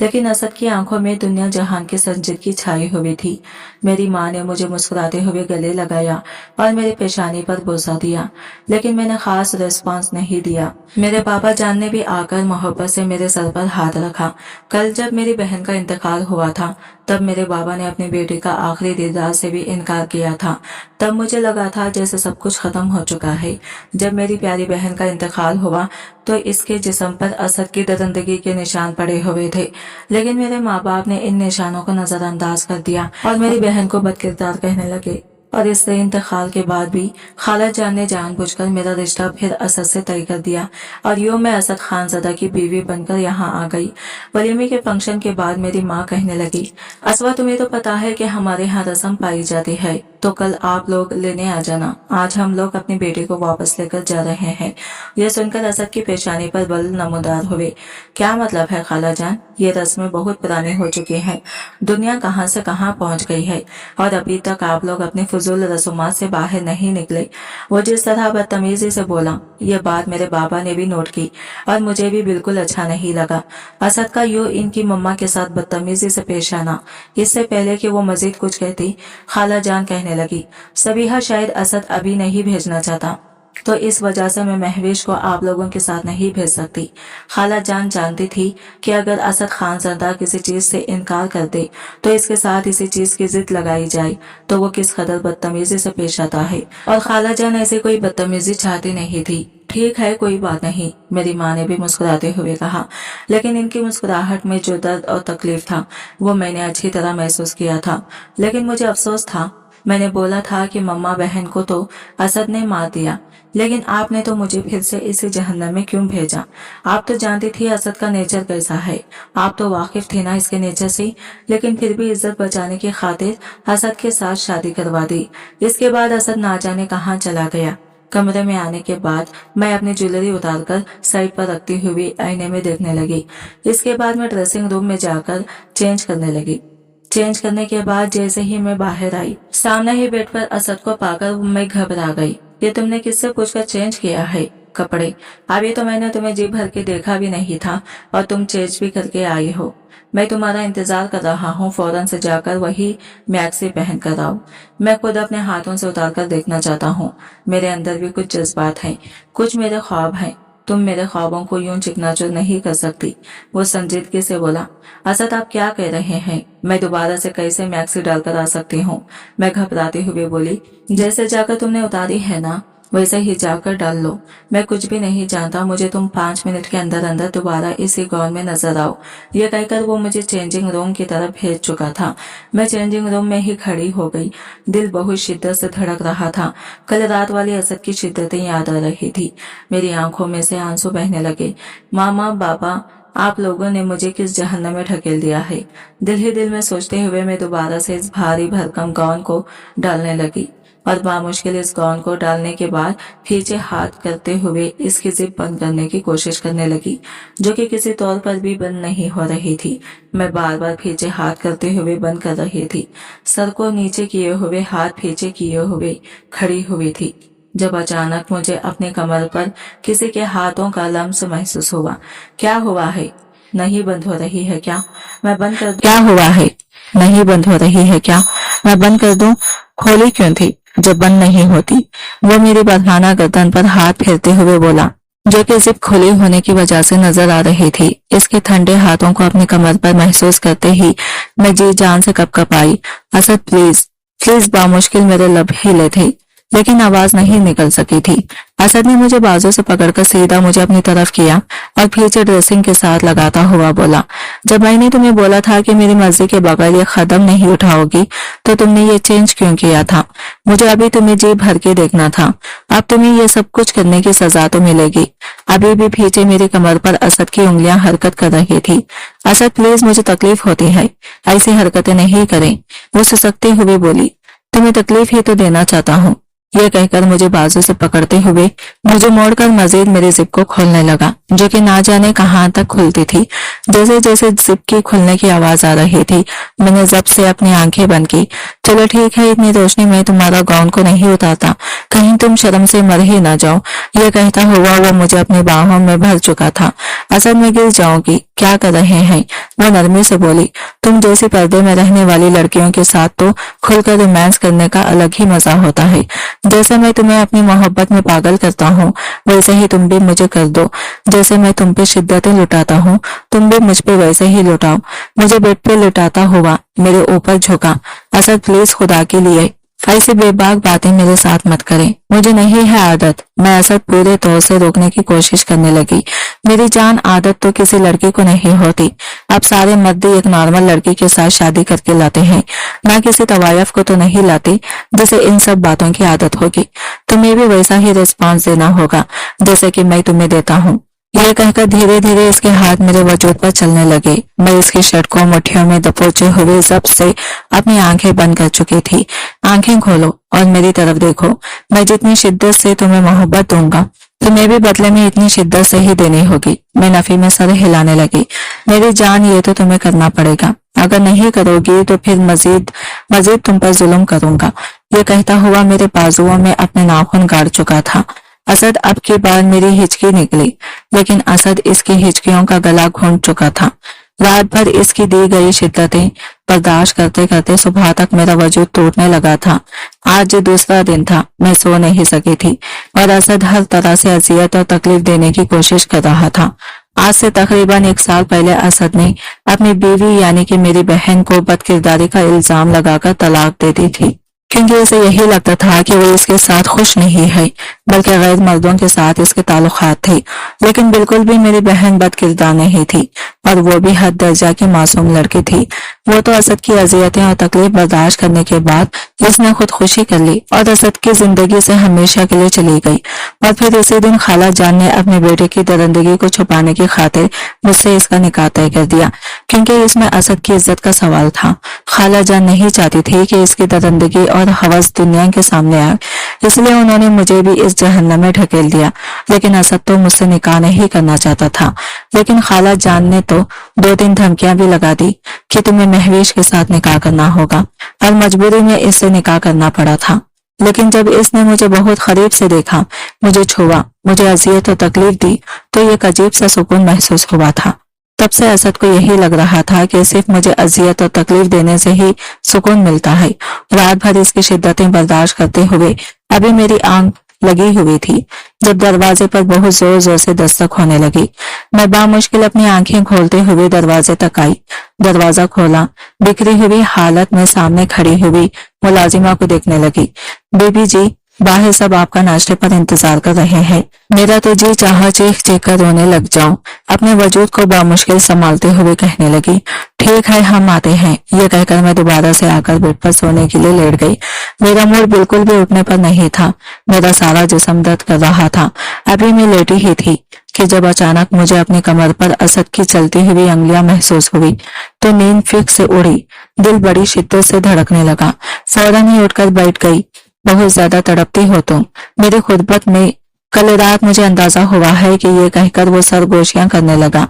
लेकिन असद की आंखों में दुनिया जहान की संजीदगी छाई हुई थी। मेरी माँ ने मुझे मुस्कुराते हुए गले लगाया और मेरी पेशानी पर बोसा दिया, लेकिन मैंने खास रिस्पॉन्स नहीं दिया। मेरे पापा जान ने भी आकर मोहब्बत से मेरे सर पर हाथ रखा। कल जब मेरी बहन का इंतकाल हुआ था, तब मेरे बाबा ने अपनी बेटी का आखिरी दीदार से भी इनकार किया था। तब मुझे लगा था जैसे सब कुछ खत्म हो चुका है। जब मेरी प्यारी बहन का इंतकाल हुआ तो इसके जिस्म पर असद की दरिंदगी के निशान पड़े हुए थे, लेकिन मेरे माँ बाप ने इन निशानों को नजरअंदाज कर दिया और मेरी बहन को बदकिरदार कहने लगे। और इससे इंतकाल के बाद भी खाला जान ने जानबूझकर मेरा रिश्ता फिर असद से तय कर दिया और यूं मैं असद खानज़दा की बीवी बनकर यहाँ आ गई। वलीमे के फंक्शन के बाद मेरी माँ कहने लगी, असवा तुम्हें तो पता है कि हमारे यहाँ रस्म पाई जाती है, तो कल आप लोग लेने आ जाना। आज हम लोग अपनी बेटी को वापस लेकर जा रहे हैं। यह सुनकर असद की पेशानी पर बल नमूदार हुए। क्या मतलब है खाला जान? ये रस्में बहुत पुरानी हो चुकी हैं। दुनिया कहाँ से कहाँ पहुँच गई है और अभी तक आप लोग अपनी फजूल रसूमात से बाहर नहीं निकले। वो जिस तरह बदतमीजी से बोला, ये बात मेरे बाबा ने भी नोट की और मुझे भी बिल्कुल अच्छा नहीं लगा। असद का यूं इनकी मम्मा के साथ बदतमीजी से पेश आना। इससे पहले कि वो मजीद कुछ कहती, खाला जान कहने लगी, सबीहा शायद असद अभी नहीं भेजना चाहता, तो इस वजह से मैं महवेश को आप लोगों के साथ नहीं भेज सकती। खाला जान जानती थी कि अगर असद खानज़दा किसी चीज से इनकार कर दे तो इसके साथ इसी चीज की जिद लगाई जाए तो वो किस कदर बदतमीजी से पेश आता है, और खाला जान ऐसे कोई बदतमीजी चाहती नहीं थी। ठीक है, कोई बात नहीं, मेरी माँ ने भी मुस्कुराते हुए कहा, लेकिन इनकी मुस्कुराहट में जो दर्द और तकलीफ था वो मैंने अच्छी तरह महसूस किया था। लेकिन मुझे अफसोस था। मैंने बोला था कि मम्मा बहन को तो असद ने मार दिया, लेकिन आपने तो मुझे फिर से इसी जहन्नम में क्यों भेजा? आप तो जानती थी असद का नेचर कैसा है। आप तो वाकिफ थी ना इसके नेचर से, लेकिन फिर भी इज्जत बचाने की खातिर असद के साथ शादी करवा दी। इसके बाद असद ना जाने कहाँ चला गया। कमरे में आने के बाद मैं अपनी ज्वेलरी उतारकर साइड पर रखती हुई आईने में देखने लगी। इसके बाद मैं ड्रेसिंग रूम में जाकर चेंज करने लगी। चेंज करने के बाद जैसे ही मैं बाहर आई, सामने ही बेड पर असद को पाकर मैं घबरा गई। ये तुमने किससे पूछकर चेंज किया है कपड़े? अभी तो मैंने तुम्हें जी भर के देखा भी नहीं था और तुम चेंज भी करके आई हो। मैं तुम्हारा इंतजार कर रहा हूँ, फौरन से जाकर वही मैक्सी पहन कर आओ। मैं खुद अपने हाथों से उतार कर देखना चाहता हूँ। मेरे अंदर भी कुछ जज्बात हैं, कुछ मेरे ख्वाब हैं। तुम मेरे ख्वाबों को यूं चिकनाचूर नहीं कर सकती। वो संजीदगी से बोला, असद आप क्या कह रहे हैं? मैं दोबारा से कैसे मैक्सी डालकर आ सकती हूँ? मैं घबराती हुए बोली, जैसे जाकर तुमने उतारी है ना वैसे ही जाकर डाल लो। मैं कुछ भी नहीं जानता, मुझे तुम 5 मिनट के अंदर अंदर दोबारा इसी गॉन में नजर आओ। यह कहकर वो मुझे चेंजिंग रूम की तरफ भेज चुका था। मैं चेंजिंग रूम में ही खड़ी हो गई। दिल बहुत शिद्दत से धड़क रहा था। कल रात वाली असद की शिद्दतें याद आ रही थी। मेरी आंखों में से आंसू बहने लगे। मामा, बाबा, आप लोगों ने मुझे किस जहन्नम में ढकेल दिया है। दिल ही दिल में सोचते हुए मैं दोबारा से इस भारी भरकम गाउन को डालने लगी और बामुश्किल इस गाउन को डालने के बाद पीछे हाथ करते हुए इसकी जिप बंद करने की कोशिश करने लगी, जो कि किसी तौर पर भी बंद नहीं हो रही थी। मैं बार बार पीछे हाथ करते हुए बंद कर रही थी। सर को नीचे किए हुए, हाथ पीछे किए हुए खड़ी हुई थी, जब अचानक मुझे अपने कमर पर किसी के हाथों का लम्स महसूस हुआ। क्या हुआ है? नहीं बंद हो रही है क्या? मैं बंद कर दूं? क्या हुआ है? नहीं बंद हो रही है क्या? मैं बंद कर दूं? खोली क्यों थी जब बंद नहीं होती? वो मेरी बदहाना गर्दन पर हाथ फेरते हुए बोला, जो कि जिप खुली होने की वजह से नजर आ रही थी। इसके ठंडे हाथों को अपनी कमर पर महसूस करते ही मैं जी जान से कपकप आई। Asad, please please. बामुश्किल मेरे लब हिले थे, लेकिन आवाज नहीं निकल सकी थी। असद ने मुझे बाजू से पकड़कर सीधा मुझे अपनी तरफ किया और पीछे ड्रेसिंग के साथ लगाता हुआ बोला, जब मैंने तुम्हें बोला था कि मेरी मर्जी के बगैर ये कदम नहीं उठाओगी, तो तुमने ये चेंज क्यों किया था? मुझे अभी तुम्हें जी भर के देखना था। अब तुम्हें ये सब कुछ करने की सजा तो मिलेगी। अभी भी पीछे मेरी कमर पर असद की उंगलियां हरकत कर रही थी। असद, प्लीज, मुझे तकलीफ होती है, ऐसी हरकतें नहीं करें। वो सिसकते हुए बोली, तुम्हें तकलीफ ही तो देना चाहता हूँ। यह कहकर मुझे बाजू से पकड़ते हुए मुझे मोड़कर मजीद मेरे जिप को खोलने लगा, जो कि ना जाने कहां तक खुलती थी। जैसे जैसे जिप की खुलने की आवाज आ रही थी, मैंने जब से अपनी आंखें बंद की। चलो ठीक है, इतनी रोशनी में तुम्हारा गाउन को नहीं उतारता, कहीं तुम शर्म से मर ही ना जाओ। यह कहता हुआ वो मुझे अपनी बाहों में भर चुका था। असल में गिर जाऊंगी, क्या कर रहे हैं? वो नरमी से बोली, तुम जैसी पर्दे में रहने वाली लड़कियों के साथ तो खुलकर रोमांस करने का अलग ही मजा होता है। जैसे मैं तुम्हें अपनी मोहब्बत में पागल करता हूँ, वैसे ही तुम भी मुझे कर दो। जैसे मैं तुम पे शिद्दतें लुटाता हूँ, तुम भी मुझ पे वैसे ही लुटाओ। मुझे बेड पे लुटाता हुआ मेरे ऊपर झुका। असद, प्लीज, खुदा के लिए ऐसी बेबाक बातें मेरे साथ मत करें, मुझे नहीं है आदत। मैं असद पूरे तौर से रोकने की कोशिश करने लगी। मेरी जान, आदत तो किसी लड़की को नहीं होती। अब सारे मर्द एक नॉर्मल लड़की के साथ शादी करके लाते हैं, ना किसी तवायफ को तो नहीं लाते जिसे इन सब बातों की आदत होगी। तुम्हें भी वैसा ही रिस्पॉन्स देना होगा जैसे कि मैं तुम्हें देता हूँ। यह कहकर धीरे धीरे इसके हाथ मेरे वजूद पर चलने लगे। मैं इसकी शर्ट को मुट्ठियों में दबोचे हुए जब से अपनी आंखें बंद कर चुकी थी। आंखें खोलो और मेरी तरफ देखो। मैं जितनी शिद्दत से तुम्हें मोहब्बत दूंगा, तुम्हें भी बदले में इतनी शिद्दत से ही देनी होगी। मैं नफी में सर हिलाने लगी। मेरी जान, ये तो तुम्हें करना पड़ेगा। अगर नहीं करोगी तो फिर मजीद मजीद तुम पर जुल्म करूंगा। ये कहता हुआ मेरे बाजुओं में अपने नाखून गाड़ चुका था। असद अब की बार मेरी हिचकी निकली, लेकिन असद इसकी हिचकियों का गला घोंट चुका था। रात भर इसकी दी गई शिद्दतें बर्दाश्त करते करते सुबह तक मेरा वजूद टूटने लगा था। आज जो दूसरा दिन था, मैं सो नहीं सकी थी और असद हर तरह से अजियत और तकलीफ देने की कोशिश कर रहा था। आज से तकरीबन 1 साल पहले असद ने अपनी बीवी यानी कि मेरी बहन को बदकिरदारी का इल्जाम लगाकर तलाक दे दी थी, क्योंकि उसे यही लगता था कि वो इसके साथ खुश नहीं है, बल्कि गैर मर्दों के साथ इसके ताल्लुकात थे। लेकिन बिल्कुल भी मेरी बहन बदकिरदार नहीं थी, और वो भी हद दर्जा की मासूम लड़की थी। वो तो असद की अजियतें और तकलीफ बर्दाश्त करने के बाद इसने खुदकुशी कर ली और असद की जिंदगी से हमेशा के लिए चली गई। और फिर इसी दिन खाला जान ने अपने बेटे की दरिंदगी को छुपाने की खातिर मुझसे इसका निकाह तय कर दिया, क्योंकि इसमें असद की इज्जत का सवाल था। खाला जान नहीं चाहती थी कि इसकी दरिंदगी और हवस दुनिया के सामने आए, इसलिए उन्होंने मुझे भी इस जहन्नम में ढकेल दिया। लेकिन असद तो मुझसे निकाह नहीं करना चाहता था। लेकिन खाला जान ने तो 2-3 धमकियां भी लगा दी कि तुम्हें महवीश के साथ निकाह करना होगा, और मजबूरी में इससे निकाह करना पड़ा था। लेकिन जब इसने मुझे बहुत करीब से देखा, मुझे छुआ, मुझे अजियत और तकलीफ दी, तो एक अजीब सा सुकून महसूस हुआ था। तब से असद को यही लग रहा था कि सिर्फ मुझे अजियत और तकलीफ देने से ही सुकून मिलता है। रात भर इसकी शिद्दतें बर्दाश्त करते हुए अभी मेरी आंख लगी हुई थी, जब दरवाजे पर बहुत जोर जोर से दस्तक होने लगी। मैं बामुश्किल अपनी आंखें खोलते हुए दरवाजे तक आई। दरवाजा खोला, बिखरी हुई हालत में सामने खड़ी हुई मुलाजिमा को देखने लगी। बीबी जी, बाहर सब आपका नाश्ते पर इंतजार कर रहे हैं। मेरा तो जी चाहा चीख चीख कर रोने लग जाऊं। अपने वजूद को बामुश्किल संभालते हुए कहने लगी, ठीक है हम आते हैं। ये कहकर मैं दोबारा से आकर बेड पर सोने के लिए लेट गई। मेरा मूड बिल्कुल भी उठने पर नहीं था। मेरा सारा जिस्म दर्द कर रहा था। अभी मैं लेटी ही थी कि जब अचानक मुझे अपनी कमर पर असद की चलती हुई अंगुलियां महसूस हुई तो नींद फिक्स से उड़ी। दिल बड़ी शिद्दत से धड़कने लगा। फौरन ही उठकर बैठ गई। बहुत ज्यादा तड़पती हो तुम। मेरी खुतबत में कल रात मुझे अंदाजा हुआ है कि ये कहकर वो सरगोशियां करने लगा।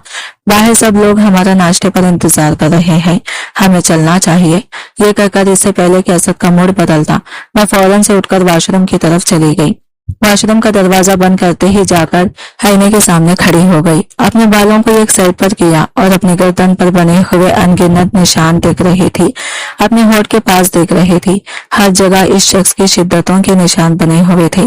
बाहर सब लोग हमारा नाश्ते पर इंतजार कर रहे हैं, हमें चलना चाहिए। ये कहकर इससे पहले कि असद का मूड बदलता, मैं फौरन से उठकर वॉशरूम की तरफ चली गई। वॉशरूम का दरवाजा बंद करते ही जाकर आईने के सामने खड़ी हो गई। अपने बालों को एक साइड पर किया और अपनी गर्दन पर बने हुए अनगिनत निशान देख रही थी। अपने होठ के पास देख रही थी। हर जगह इस शख्स की शिद्दतों के निशान बने हुए थे।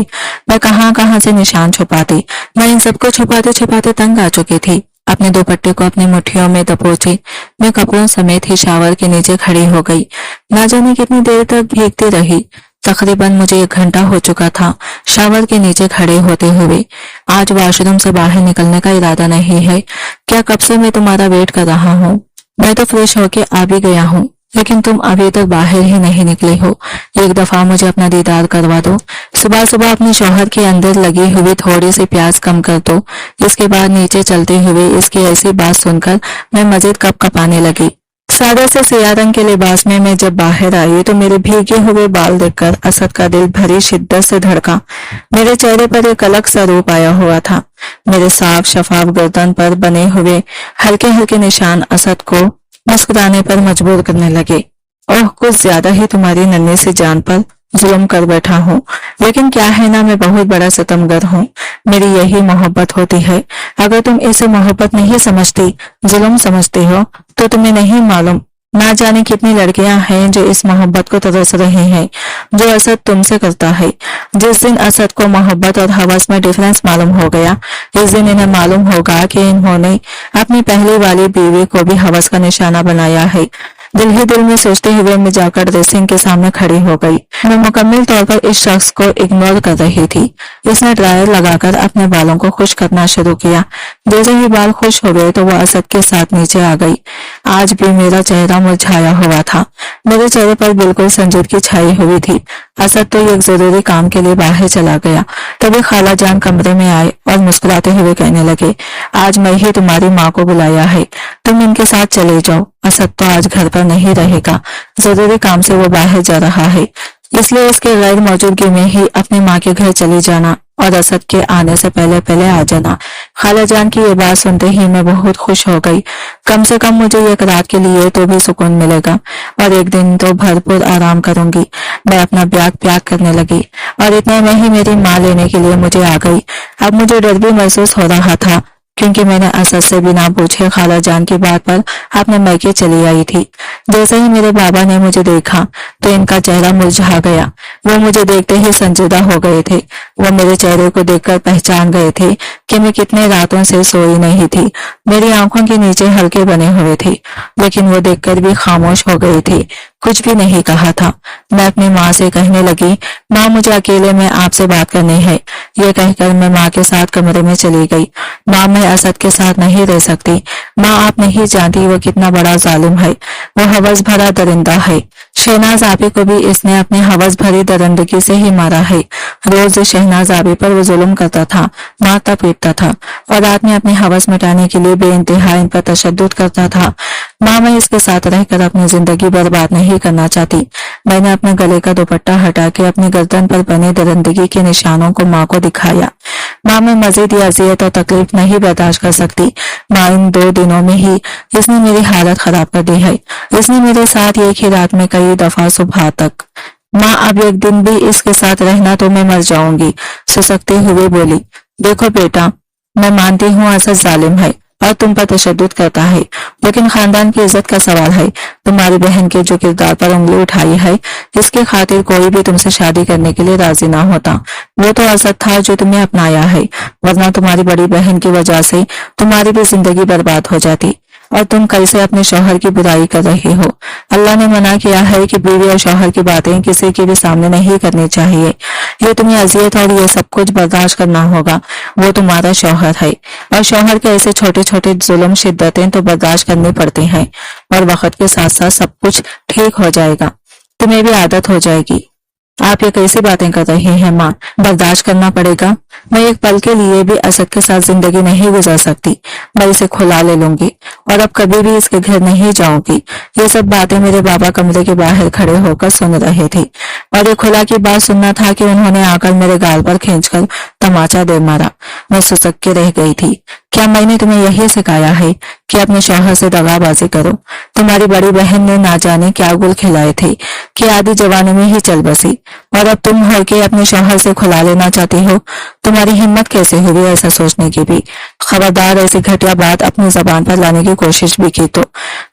मैं कहां कहां से निशान छुपाती। मैं इन सबको छुपाते छुपाते तंग आ चुकी थी। अपने दुपट्टे को अपनी मुट्ठियों में दबोचे मैं कपड़ों समेत ही शावर के नीचे खड़ी हो गई। ना जाने कितनी देर तक भीगती रही। तकरीबन मुझे 1 घंटा हो चुका था शावर के नीचे खड़े होते हुए। आज वॉशरूम से बाहर निकलने का इरादा नहीं है। क्या कब से मैं तुम्हारा वेट कर रहा हूँ। मैं तो फ्रेश होके आ भी गया हूँ, लेकिन तुम अभी तक बाहर ही नहीं निकले हो। एक दफा मुझे अपना दीदार करवा दो। सुबह सुबह अपने शौहर के अंदर लगी हुई थोड़ी सी प्यास कम कर दो। इसके बाद नीचे चलते हुए इसकी ऐसी बात सुनकर मैं मजीद कपकपाने लगी। सादा से सियाह रंग के लिबास में मैं जब बाहर आई तो मेरे भीगे हुए बाल देखकर असद का दिल भरी शिद्दत से धड़का। मेरे चेहरे पर एक अलग सा रूप आया हुआ था। मेरे साफ शफाफ गर्दन पर बने हुए हल्के हल्के निशान असद को मुस्कुराने पर मजबूर करने लगे। ओह, कुछ ज्यादा ही तुम्हारी नन्ही सी जान पर जुल्म कर बैठा हूँ। लेकिन क्या है ना, मैं बहुत बड़ा सितमगर हूँ। मेरी यही मोहब्बत होती है। अगर तुम इसे मोहब्बत नहीं समझती, जुल्म समझती हो, तो तुम्हें नहीं मालूम ना जाने कितनी लड़कियां हैं जो इस मोहब्बत को तरस रही हैं जो असद तुमसे करता है। जिस दिन असद को मोहब्बत और हवस में डिफरेंस मालूम हो गया, इस दिन इन्हें मालूम होगा कि इन्होंने अपनी पहली वाली बीवी को भी हवस का निशाना बनाया है। दिल ही दिल में सोचते हुए मैं जाकर ड्रेसिंग के सामने खड़ी हो गई। मैं मुकम्मल तौर पर इस शख्स को इग्नोर कर रही थी। इसने ड्रायर लगाकर अपने बालों को खुश करना शुरू किया। जैसे ही बाल खुश हो गए तो वह असद के साथ नीचे आ गई। आज भी मेरा चेहरा मुरझाया हुआ था। मेरे चेहरे पर बिल्कुल संजीदगी छाई हुई थी। असद तो एक जरूरी काम के लिए बाहर चला गया। तभी खाला जान कमरे में आए और मुस्कुराते हुए कहने लगे, आज मैं ही तुम्हारी माँ को बुलाया है, तुम इनके साथ चले जाओ। असद तो आज घर पर नहीं रहेगा, जरूरी काम से वो बाहर जा रहा है, इसलिए इसके गैर मौजूदगी में ही अपनी माँ के घर चले जाना और असद के आने से पहले पहले आ जाना। खाला जान की ये बात सुनते ही मैं बहुत खुश हो गई। कम से कम मुझे एक रात के लिए तो भी सुकून मिलेगा और एक दिन तो भरपूर आराम करूंगी। मैं अपना बैग पैक करने लगी और इतने में ही मेरी माँ लेने के लिए मुझे आ गई। अब मुझे डर भी महसूस हो रहा था क्योंकि मैंने असद से बिना पूछे खाला जान की बात पर अपने मैके चली आई थी। जैसे ही मेरे बाबा ने मुझे देखा तो इनका चेहरा मुरझा गया। वो मुझे देखते ही संजीदा हो गए थे। वो मेरे चेहरे को देखकर पहचान गए थे कि मैं कितने रातों से सोई नहीं थी। मेरी आंखों के नीचे हल्के बने हुए थे, लेकिन वो देखकर भी खामोश हो गए थे, कुछ भी नहीं कहा था। मैं अपनी माँ से कहने लगी, माँ मुझे अकेले में आपसे बात करनी है। ये कहकर मैं माँ के साथ कमरे में चली गई। माँ, मैं असद के साथ नहीं रह सकती। माँ, आप नहीं जानती वो कितना बड़ा जालिम है। वो हवस भरा दरिंदा है। शहनाज आबी को भी इसने अपनी हवस भरी दरिंदगी से ही मारा है। रोज शहनाज आबी पर वो जुल्म करता था, मारता पीटता था और रात में अपनी हवस मिटाने के लिए बेइंतहा इन पर तशद्दुद करता था। माँ, मैं इसके साथ रहकर अपनी जिंदगी बर्बाद नहीं करना चाहती। मैंने अपने गले का दुपट्टा हटा के अपनी गर्दन पर बने दरिंदगी के निशानों को माँ को दिखाया। माँ, मैं मजीद अजियत और तकलीफ नहीं बर्दाश्त कर सकती। माँ, इन 2 दिनों में ही इसने मेरी हालत खराब कर दी है। इसने मेरे साथ एक ही रात में कई दफा सुबह तक। माँ, अब एक दिन भी इसके साथ रहना तो मैं मर जाऊंगी। सुसकते हुए बोली, देखो बेटा, मैं मानती हूँ असद जालिम है और तुम पर तशद्दुद करता है, लेकिन खानदान की इज्जत का सवाल है। तुम्हारी बहन के जो किरदार पर उंगली उठाई है, इसके खातिर कोई भी तुमसे शादी करने के लिए राजी ना होता। वो तो असद था जो तुम्हें अपनाया है, वरना तुम्हारी बड़ी बहन की वजह से तुम्हारी भी जिंदगी बर्बाद हो जाती। और तुम कल से अपने शौहर की बुराई कर रही हो। अल्लाह ने मना किया है कि बीवी और शौहर की बातें किसी के भी सामने नहीं करनी चाहिए। ये तुम्हें अजियत और ये सब कुछ बर्दाश्त करना होगा। वो तुम्हारा शौहर है और शौहर के ऐसे छोटे छोटे जुल्म शिद्दतें तो बर्दाश्त करनी पड़ती हैं और वक्त के साथ साथ सब कुछ ठीक हो जाएगा, तुम्हें भी आदत हो जाएगी। आप ये कैसी बातें कर रही हैं माँ? बर्दाश्त करना पड़ेगा। मैं एक पल के लिए भी असद के साथ जिंदगी नहीं गुजार सकती। मैं इसे खुला ले लूंगी और अब कभी भी इसके घर नहीं जाऊंगी। ये सब बातें मेरे बाबा कमरे के बाहर खड़े होकर सुन रहे थे और ये खुला की बात सुनना था कि उन्होंने आकर मेरे गाल पर खींचकर तमाचा दे मारा। मैं सुसक के रह गई थी। क्या मैंने तुम्हें यही सिखाया है कि अपने शौहर से दगाबाजी करो? तुम्हारी बड़ी बहन ने ना जाने क्या गुल खिलाए थे कि आधी जवानी में ही चल बसी और अब तुम हो के अपने शौहर से खुला लेना चाहती हो। तुम्हारी हिम्मत कैसे हुई ऐसा सोचने की भी? खबरदार ऐसी घटिया बात अपनी जबान पर लाने की कोशिश भी की तो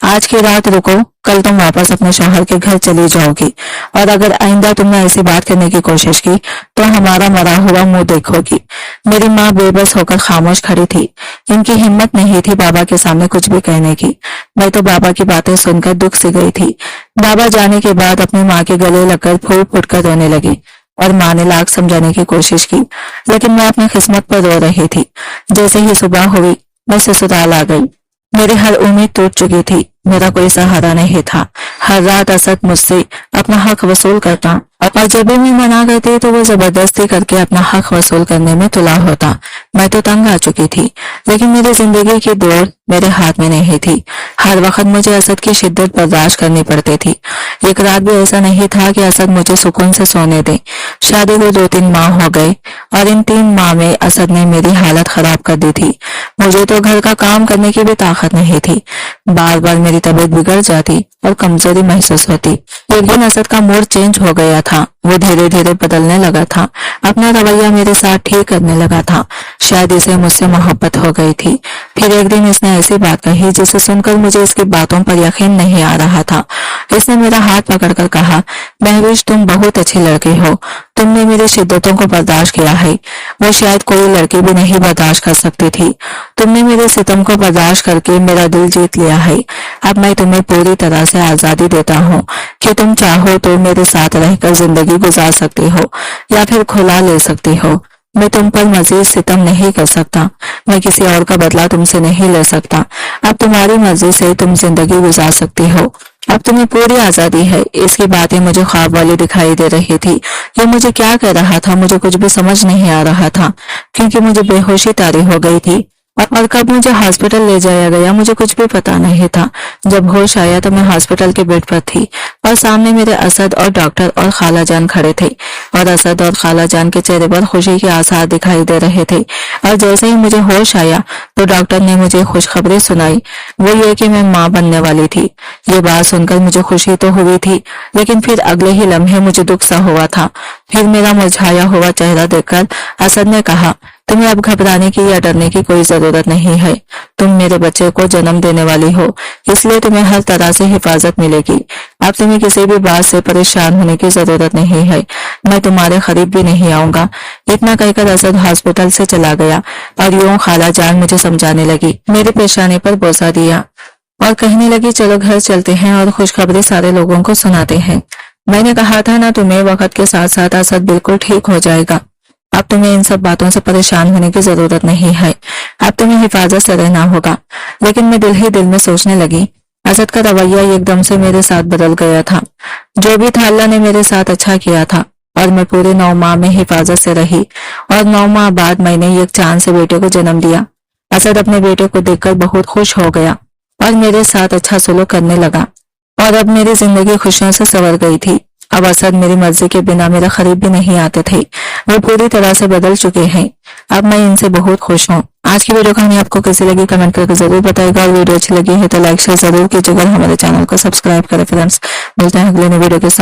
आज की रात रुको, कल तुम वापस अपने शौहर के घर चली जाओगी और अगर आइंदा तुमने ऐसी बात करने की कोशिश की तो हमारा मरा हुआ मुंह देखोगी। मेरी माँ बेबस होकर खामोश खड़ी थी। इनकी हिम्मत नहीं थी बाबा के सामने कुछ भी कहने की। मैं तो बाबा की बातें सुनकर दुख से गई थी। बाबा जाने के बाद अपनी माँ के गले लगकर फूट फूट कर रोने लगी और माँ ने लाख समझाने की कोशिश की, लेकिन मैं अपनी किस्मत पर रो रही थी। जैसे ही सुबह हुई मैं ससुराल आ गई। मेरी हर उम्मीद टूट चुकी थी। मेरा कोई सहारा नहीं था। हर रात असद मुझसे अपना हक वसूल करता और जब भी मैं मना करती तो वो जबरदस्ती करके अपना हक वसूल करने में तुला होता। मैं तो तंग आ चुकी थी, लेकिन मेरी जिंदगी की दौड़ मेरे हाथ में नहीं थी। हर वक्त मुझे असद की शिद्दत बर्दाश्त करनी पड़ती थी। एक रात भी ऐसा नहीं था कि असद मुझे सुकून से सोने दे। शादी को 2-3 माह हो गए और इन 3 माह में असद ने मेरी हालत खराब कर दी थी। मुझे तो घर का काम करने की भी ताकत नहीं थी। बार बार मेरी तबीयत बिगड़ जाती और कमजोरी महसूस होती। एक दिन असद का मूड चेंज हो गया था। वो धीरे धीरे बदलने लगा था। अपना रवैया मेरे साथ ठीक करने लगा था। शायद इसे मुझसे मोहब्बत हो गई थी। फिर एक दिन इसने ऐसी बात कही जिसे सुनकर मुझे इसकी बातों पर यकीन नहीं आ रहा था। इसने मेरा हाथ पकड़कर कहा, महविश तुम बहुत अच्छी लड़की हो। तुमने मेरी शिद्दतों को बर्दाश्त किया है, वो शायद कोई लड़की भी नहीं बर्दाश्त कर सकती थी। तुमने मेरे सितम को बर्दाश्त करके मेरा दिल जीत लिया है। अब मैं तुम्हें पूरी तरह से आजादी देता हूँ कि तुम चाहो तो मेरे साथ रहकर जिंदगी गुजार सकती हो या फिर खुला ले सकती हो। मैं तुम पर मजीद सितम नहीं कर सकता। मैं किसी और का बदला तुमसे नहीं ले सकता। अब तुम्हारी मर्जी से तुम जिंदगी गुजार सकती हो। अब तुम्हें पूरी आजादी है। इसकी बातें मुझे ख्वाब वाली दिखाई दे रही थी। ये मुझे क्या कह रहा था मुझे कुछ भी समझ नहीं आ रहा था, क्योंकि मुझे बेहोशी तारी हो गई थी और कब मुझे हॉस्पिटल ले जाया गया मुझे कुछ भी पता नहीं था। जब होश आया तो मैं हॉस्पिटल के बेड पर थी और सामने मेरे असद और डॉक्टर और खाला जान खड़े थे और असद और खाला जान के चेहरे पर खुशी के आसार दिखाई दे रहे थे। और जैसे ही मुझे होश आया तो डॉक्टर ने मुझे खुशखबरी सुनाई, वो ये कि मैं माँ बनने वाली थी। ये बात सुनकर मुझे खुशी तो हुई थी, लेकिन फिर अगले ही लम्हे मुझे दुख सा हुआ था। फिर मेरा मुरझाया हुआ चेहरा देखकर असद ने कहा, तुम्हें अब घबराने की या डरने की कोई जरूरत नहीं है। तुम मेरे बच्चे को जन्म देने वाली हो, इसलिए तुम्हें हर तरह से हिफाजत मिलेगी। अब तुम्हें किसी भी बात से परेशान होने की जरूरत नहीं है। मैं तुम्हारे करीब भी नहीं आऊंगा। इतना कहकर असद हॉस्पिटल से चला गया और यूं खाला जान मुझे समझाने लगी। मेरे पेशानी पर बोसा दिया और कहने लगी, चलो घर चलते हैं और खुशखबरी सारे लोगों को सुनाते हैं। मैंने कहा था ना तुम्हें, वक्त के साथ साथ असद बिल्कुल ठीक हो जाएगा। अब तुम्हें इन सब बातों से परेशान होने की जरूरत नहीं है। अब तुम्हें हिफाजत से रहना होगा। लेकिन मैं दिल ही दिल में सोचने लगी, असद का रवैया एकदम से मेरे साथ बदल गया था। जो भी था अल्लाह ने मेरे साथ अच्छा किया था और मैं पूरे 9 माह में हिफाजत से रही और 9 माह बाद मैंने एक चांद से बेटे को जन्म दिया। असद अपने बेटे को देखकर बहुत खुश हो गया और मेरे साथ अच्छा सलूक करने लगा और अब मेरी जिंदगी खुशियों से संवर गई थी। अब असद मेरी मर्जी के बिना मेरे करीब भी नहीं आते थे। वो पूरी तरह से बदल चुके हैं। अब मैं इनसे बहुत खुश हूँ। आज की वीडियो कहानी आपको कैसी लगी कमेंट करके जरूर बताइएगा और वीडियो अच्छी लगी है तो लाइक शेयर जरूर कीजिएगा। हमारे चैनल को सब्सक्राइब करें फ्रेंड्स। मिलते हैं अगले वीडियो के साथ।